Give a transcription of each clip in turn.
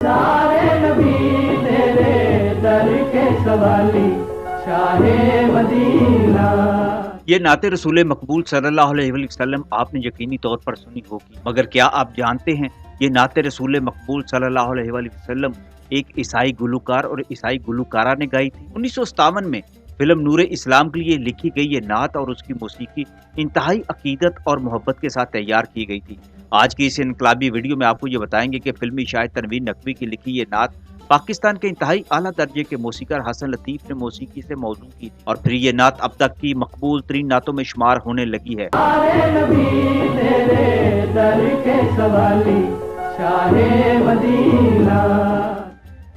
सारे नबी तेरे दर के सवाली शाहे मदीना। ये नाते रसूल मकबूल सल्लल्लाहु अलैहि वसल्लम आपने यकीनी तौर पर सुनी होगी, मगर क्या आप जानते हैं ये नाते रसूल मकबूल सल्लल्लाहु अलैहि वसल्लम एक ईसाई गुलूकार और ईसाई गुलूकारा ने गाई थी। 1957 में फिल्म नूरे इस्लाम के लिए लिखी गई ये नात और उसकी मौसीकी इंतहाई अकीदत और मोहब्बत के साथ तैयार की गई थी। आज की इस इनकलाबी वीडियो में आपको ये बताएंगे कि फिल्मी शायर तनवीर नकवी की लिखी ये नात पाकिस्तान के इंतहाई आला दर्जे के मौसीकार हसन लतीफ ने मौसीकी से मौजू की थी और फिर ये नात अब तक की मकबूल तरीन नातों में शुमार होने लगी है।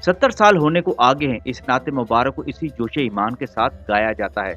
70 साल होने को आगे हैं, इस नाते मुबारक को इसी जोश ईमान के साथ गाया जाता है।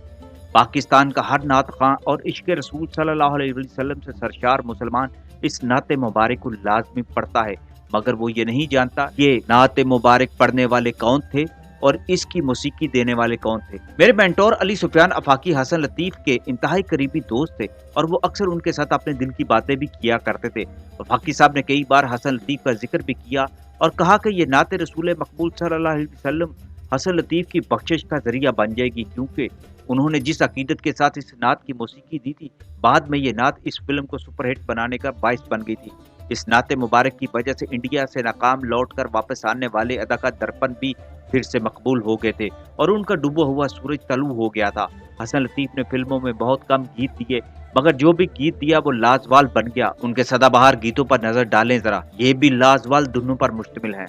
पाकिस्तान का हर नात खां और इश्क रसूल सल्लल्लाहु अलैहि वसल्लम से सरशार मुसलमान इस नाते मुबारक को लाजमी पढ़ता है, मगर वो ये नहीं जानता ये नाते मुबारक पढ़ने वाले कौन थे और इसकी मौसीकी देने वाले कौन थे। मेरे मेंटोर अली सुफियान आफाकी हसन लतीफ के इंतहाई करीबी दोस्त थे और वो अक्सर उनके साथ अपने दिल की बातें भी किया करते थे। आफाकी साहब ने कई बार हसन लतीफ का जिक्र भी किया और कहा कि ये नाते रसूल मकबूल सल्लल्लाहु अलैहि वसल्लम हसन लतीफ की बख्शिश का जरिया बन जाएगी, क्योंकि उन्होंने जिस अकीदत के साथ इस नात की मौसीकी दी थी, बाद में ये नात इस फिल्म को सुपरहिट बनाने का बाइस बन गई थी। इस नाते मुबारक की वजह से इंडिया से नाकाम लौटकर वापस आने वाले अदाकार दर्पण भी फिर से मकबूल हो गए थे और उनका डूबा हुआ सूरज तलू हो गया था। हसन लतीफ ने फिल्मों में बहुत कम गीत दिए, मगर जो भी गीत दिया वो लाजवाल बन गया। उनके सदाबहार गीतों पर नजर डालें जरा, ये भी लाजवाल धुनों पर मुश्तमिल है।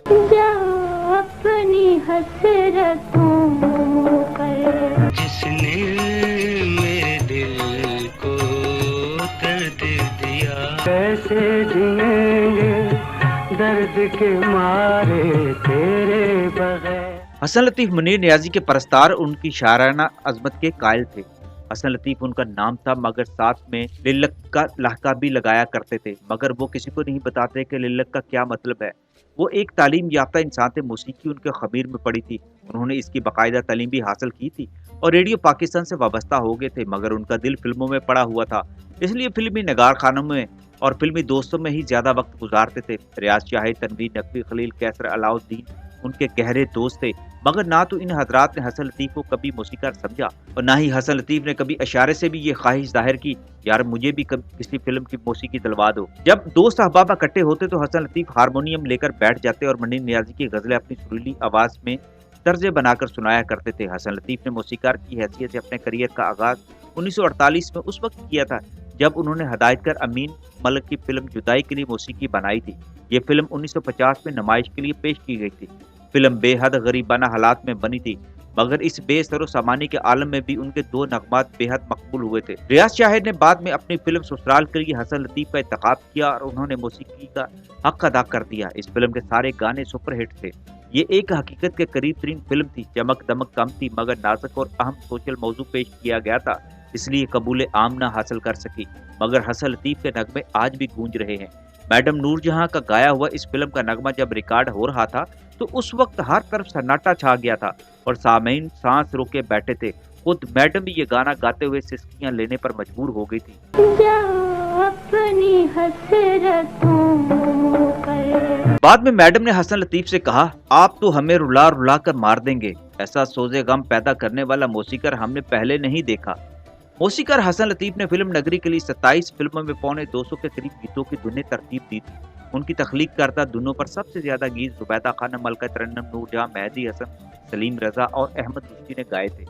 जिसने मेरे दिल को दर्द दिया, कैसे जिएंगे दर्द के मारे तेरे बगैर। हसन लतीफ मुनीर नियाजी के परस्तार उनकी शायराना अजमत के कायल थे। हसन लतीफ उनका नाम था, मगर साथ में लिल्लक का लहका भी लगाया करते थे, मगर वो किसी को नहीं बताते कि लिल्लक का क्या मतलब है। वो एक तालीम याफ्ता इंसान थे, मौसीकी उनके खमीर में पड़ी थी, उन्होंने इसकी बाकायदा तालीम भी हासिल की थी और रेडियो पाकिस्तान से वाबस्ता हो गए थे, मगर उनका दिल फिल्मों में पड़ा हुआ था, इसलिए फिल्मी नगार खानों में और फिल्मी दोस्तों में ही ज्यादा वक्त गुजारते थे। रियाज शाहिद, तनवीर नकवी, खलील कैसर, अलाउद्दीन उनके गहरे दोस्त थे, मगर ना तो इन हजरात ने हसन लतीफ को कभी मौसीकार समझा और ना ही हसन लतीफ ने कभी इशारे से भी ये ख्वाहिश जाहिर की, यार मुझे भी कभी किसी फिल्म की मौसीकी दिलवा दो। जब दोस्त अहबाब इकट्ठे होते तो हसन लतीफ हारमोनियम लेकर बैठ जाते और मुनीर नियाजी की गजलें अपनी सुरीली आवाज में तर्जे बनाकर सुनाया करते थे। हसन लतीफ ने मौसीकार की हैसियत से अपने करियर का आगाज 1948 में उस वक्त किया था जब उन्होंने हदायतकार अमीन मलिक की फिल्म जुदाई के लिए मौसीकी बनाई थी। ये फिल्म 1950 में नुमाइश के लिए पेश की गई थी। फिल्म बेहद गरीबाना हालात में बनी थी, मगर इस बेसरो सामानी के आलम में भी उनके दो नगमात बेहद मकबूल हुए थे। रियाज शाहिद ने बाद में अपनी फिल्म ससुराल के लिए हसन लतीफ का इंतखाब किया और उन्होंने मौसीकी का हक अदा कर दिया। इस फिल्म के सारे गाने सुपरहिट थे। ये एक हकीकत के करीब तरीन फिल्म थी, चमक दमक कम थी, मगर नाजुक और अहम सोशल मौजू पेश किया गया था, इसलिए कबूल आम ना हासिल कर सकी, मगर हसन लतीफ के नगमे आज भी गूंज रहे हैं। मैडम नूरजहां का गाया हुआ इस फिल्म का नगमा जब रिकॉर्ड हो रहा था तो उस वक्त हर तरफ सन्नाटा छा गया था और सामीन सांस रोके बैठे थे। खुद मैडम भी ये गाना गाते हुए सिसकियां लेने पर मजबूर हो गई थी। बाद में मैडम ने हसन लतीफ से कहा, आप तो हमें रुला रुला कर मार देंगे, ऐसा सोजे गम पैदा करने वाला मौसीकार हमने पहले नहीं देखा। मौसीकार हसन लतीफ ने फिल्म नगरी के लिए 27 फिल्मों में पौने 200 के करीब गीतों की धुनें तरतीब दी थी। उनकी तख्लीक करता धुनों पर सबसे ज्यादा गीत जुबैदा खानम, मलका तरन्नुम, नूरजहां, मेहदी हसन, सलीम रजा और अहमद रुश्दी ने गाए थे।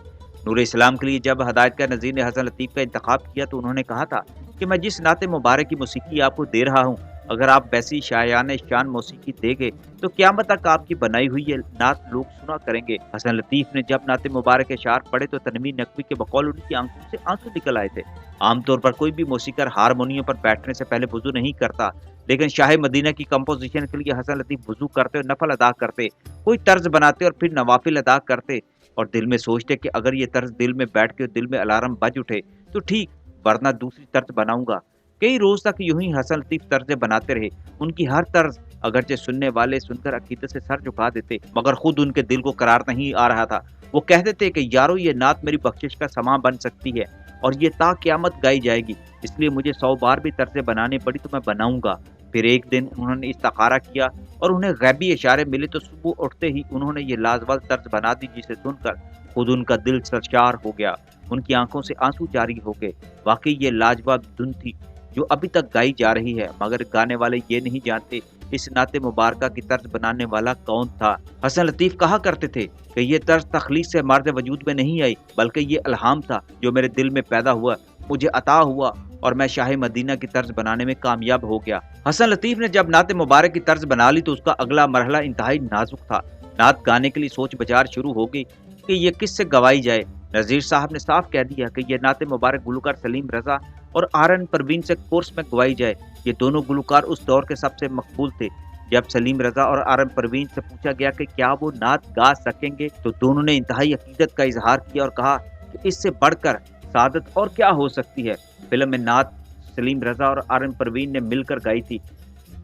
नूर इस्लाम के लिए जब हदायतकार नज़ीर ने हसन लतीफ का इंतखाब किया तो उन्होंने कहा था कि मैं जिस नाते मुबारक की मौसीकी आपको दे रहा हूँ, अगर आप वैसी शायाने शान मौसीकी देंगे तो क़यामत तक आपकी बनाई हुई ये नात लोग सुना करेंगे। हसन लतीफ ने जब नाते मुबारक के अशार पढ़े तो तनवीर नकवी के बकौल उनकी आंखों से आंसू निकल आए थे। आमतौर पर कोई भी मौसीकार हारमोनियम पर बैठने से पहले वुजू नहीं करता, लेकिन शाह मदीना की कंपोजिशन के लिए हसन लतीफ वुजू करते और नफल अदा करते, कोई तर्ज बनाते और फिर नवाफिल अदा करते और दिल में सोचते कि अगर ये तर्ज दिल में बैठ के दिल में अलार्म बज उठे तो ठीक, वरना दूसरी तर्ज बनाऊंगा। कई रोज तक यूं ही हसन लतीफ तर्जें बनाते रहे। उनकी हर तर्ज अगरचे सुनने वाले सुनकर अकीदत से सर झुका देते, मगर खुद उनके दिल को करार नहीं आ रहा था। वो कहते थे कि यारो ये नात मेरी बख्शिश का समा बन सकती है और ये ता क़यामत गाई जाएगी, इसलिए मुझे 100 बार भी तर्जें बनानी पड़ी तो मैं बनाऊंगा। پھر ایک دن انہوں نے استخارہ کیا اور انہیں غیبی اشارے ملے تو صبح اٹھتے ہی انہوں نے یہ لازوال طرز بنا دی جسے سن کر خود ان کا دل سرشار ہو گیا، ان کی آنکھوں سے آنسو جاری ہو گئے۔ واقعی یہ لاجواب دھن تھی جو ابھی تک گائی جا رہی ہے، مگر گانے والے یہ نہیں جانتے اس نعت مبارکہ کی طرز بنانے والا کون تھا۔ حسن لطیف کہا کرتے تھے کہ یہ طرز تخلیق سے مارد وجود میں نہیں آئی، بلکہ یہ الہام تھا جو میرے دل میں پیدا ہوا، مجھے عطا ہوا اور میں شاہ مدینہ کی طرز بنانے میں کامیاب ہو گیا۔ حسن لطیف نے جب نعت مبارک کی طرز بنا لی تو اس کا اگلا مرحلہ انتہائی نازک تھا۔ نعت گانے کے لیے سوچ بچار شروع ہو گئی کہ یہ کس سے گوائی جائے۔ نذیر صاحب نے صاف کہہ دیا کہ یہ نعت مبارک گلوکار سلیم رضا اور آرن پروین سے کورس میں گوائی جائے۔ یہ دونوں گلوکار اس دور کے سب سے مقبول تھے۔ جب سلیم رضا اور آرن پروین سے پوچھا گیا کہ کیا وہ نعت گا سکیں گے تو دونوں نے انتہائی عقیدت کا اظہار کیا اور کہا کہ اس سے بڑھ کر سعادت اور کیا ہو سکتی ہے۔ فلم میں نعت سلیم رضا اور آرن پروین نے مل کر گائی تھی۔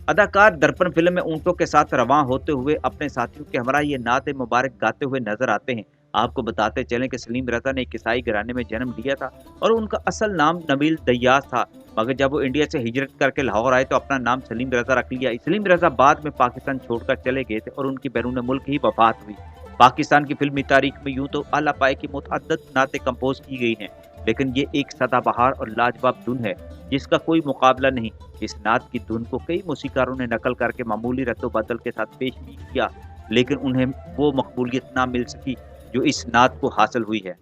اداکار درپن فلم میں اونٹوں کے ساتھ رواں ہوتے ہوئے اپنے ساتھیوں کے ہمراہ یہ نعت مبارک گاتے ہوئے نظر آتے ہیں۔ آپ کو بتاتے چلیں کہ سلیم رضا نے ایک عیسائی گھرانے میں جنم لیا تھا اور ان کا اصل نام نبیل دیاس تھا، مگر جب وہ انڈیا سے ہجرت کر کے لاہور آئے تو اپنا نام سلیم رضا رکھ لیا۔ سلیم رضا بعد میں پاکستان چھوڑ کر چلے گئے تھے اور ان کی بیرون ملک ہی وفات ہوئی۔ پاکستان کی فلمی تاریخ میں یوں تو اعلیٰ پائے کی متعدد نعتیں کمپوز کی گئی ہیں، لیکن یہ ایک سدا بہار اور لاجواب دھن ہے جس کا کوئی مقابلہ نہیں۔ اس نعت کی دھن کو کئی موسیقاروں نے نقل کر کے معمولی رد و بدل کے ساتھ پیش بھی کیا، لیکن انہیں وہ مقبولیت نہ مل سکی جو اس نعت کو حاصل ہوئی ہے۔